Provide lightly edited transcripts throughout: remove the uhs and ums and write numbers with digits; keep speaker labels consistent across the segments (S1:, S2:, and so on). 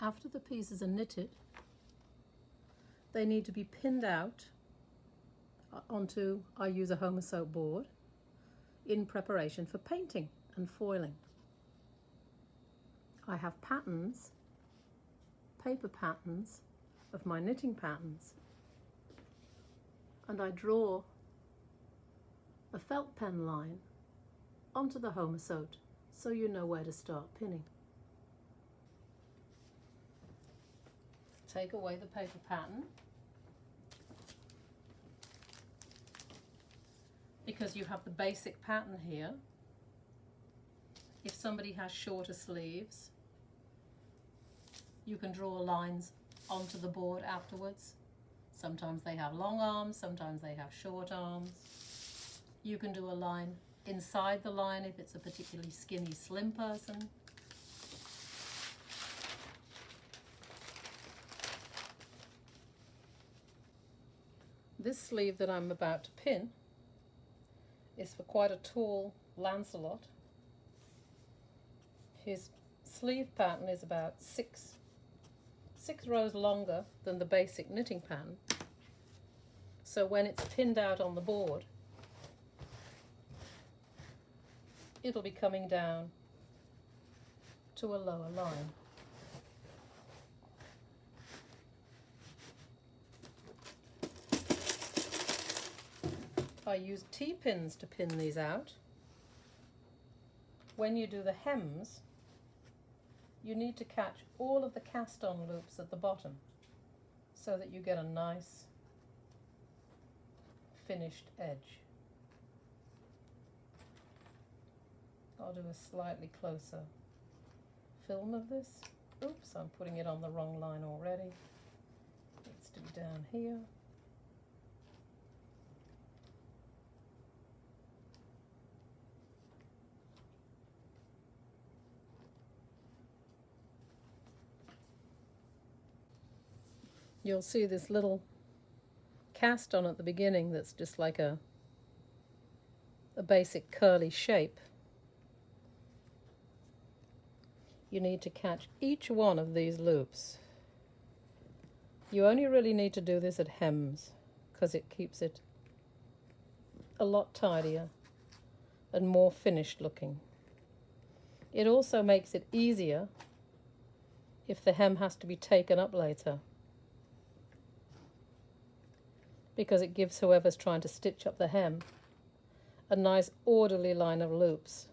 S1: After the pieces are knitted, they need to be pinned out onto, I use a Homosoap board, in preparation for painting and foiling. I have patterns, paper patterns of my knitting patterns, and I draw a felt pen line onto the Homosoap so you know where to start pinning. Take away the paper pattern, because you have the basic pattern here. If somebody has shorter sleeves, you can draw lines onto the board afterwards. Sometimes they have long arms, sometimes they have short arms. You can do a line inside the line if it's a particularly skinny, slim person. This sleeve that I'm about to pin is for quite a tall Lancelot. His sleeve pattern is about six rows longer than the basic knitting pattern. So when it's pinned out on the board, it'll be coming down to a lower line. I use T-pins to pin these out. When you do the hems, you need to catch all of the cast-on loops at the bottom so that you get a nice finished edge. I'll do a slightly closer film of this. Oops, I'm putting it on the wrong line already. It needs to be down here. You'll see this little cast on at the beginning that's just like a basic curly shape. You need to catch each one of these loops. You only really need to do this at hems because it keeps it a lot tidier and more finished looking. It also makes it easier if the hem has to be taken up later, because it gives whoever's trying to stitch up the hem a nice orderly line of loops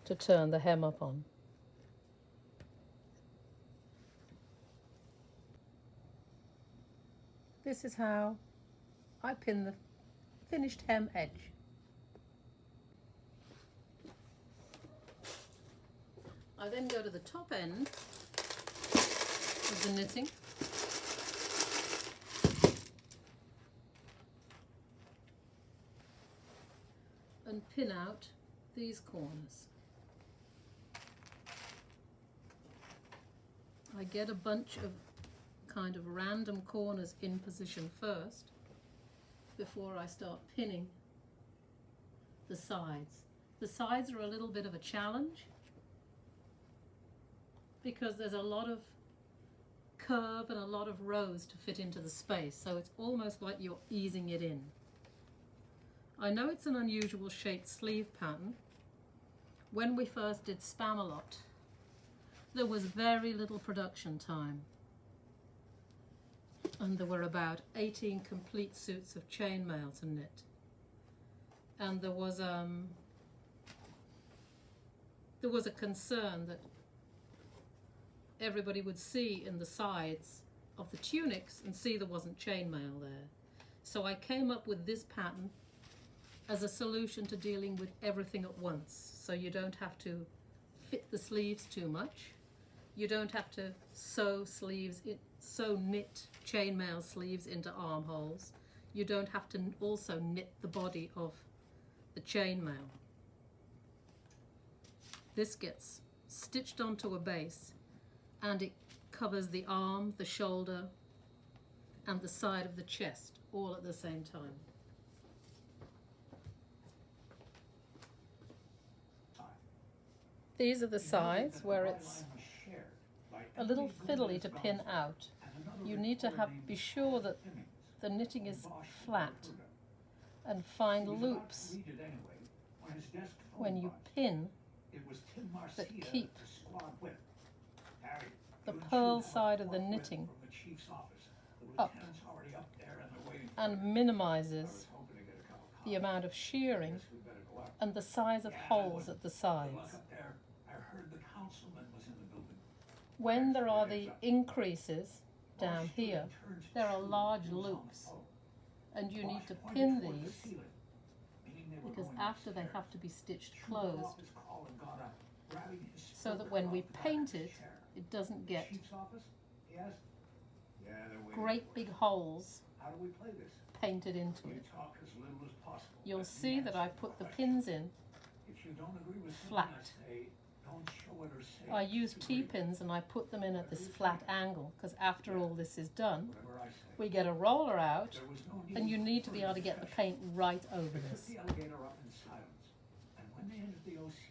S1: to turn the hem up on. This is how I pin the finished hem edge. I then go to the top end of the knitting and pin out these corners. I get a bunch of kind of random corners in position first before I start pinning the sides. The sides are a little bit of a challenge because there's a lot of curve and a lot of rows to fit into the space, so it's almost like you're easing it in. I know it's an unusual shaped sleeve pattern. When we first did Spamalot, there was very little production time, and there were about 18 complete suits of chainmail to knit, and there was a concern that everybody would see in the sides of the tunics and see there wasn't chainmail there. So I came up with this pattern as a solution to dealing with everything at once, so you don't have to fit the sleeves too much. You don't have to sew knit chainmail sleeves into armholes. You don't have to also knit the body of the chainmail. This gets stitched onto a base and it covers the arm, the shoulder, and the side of the chest all at the same time. These are the sides where it's a little fiddly to pin out. You need to be sure that the knitting is flat and find loops when you pin that keep the purl side of the knitting up and minimizes the amount of shearing and the size of holes at the sides. When there are the increases down here, there are large loops, and you need to pin these because after they have to be stitched closed so that when we paint it, it doesn't get great big holes painted into it. You'll see that I put the pins in flat. I use T-pins and I put them in at this flat angle because after all this is done, we get a roller out and you need to be able to get the paint right over this.